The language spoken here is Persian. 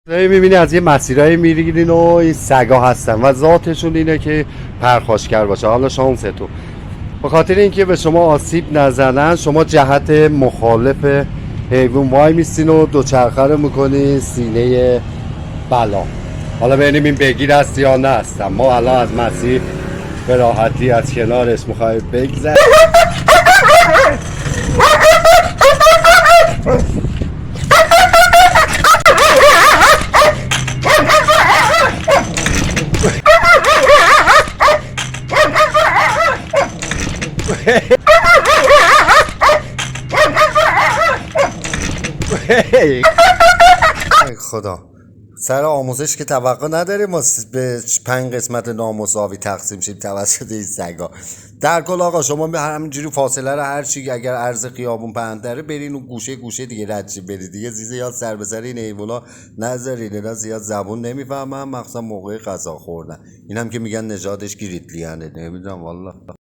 داری میبینی از یه مسیرهای میرین و این سگا هستن و ذاتشون اینه که پرخاشگر باشه. حالا شانستون به خاطر اینکه به شما آسیب نزنن شما جهت مخالف حیوان وای میستین و دوچرخه رو میکنین سینه بلا. حالا ببینیم این بگیر هست یا نه هستم. ما الان از مسیر به راحتی از کنارش میخوایم بگذر. خدا سر آموزش که توقع نداریم ما به 5 قسمت نامساوی تقسیم شیم توسط این سگا. در کل آقا شما به همینجوری فاصله رو هر چی اگر عرض خیابون پهن‌تره برین و گوشه گوشه دیگه رد شید برید دیگه. زیاد سر به سر این حیونا نذارین، اینا زیاد زبون نمیفهمن مخصوصا موقع غذا خوردن. اینم که میگن نژادش گریتلیانه نمیدونم والله.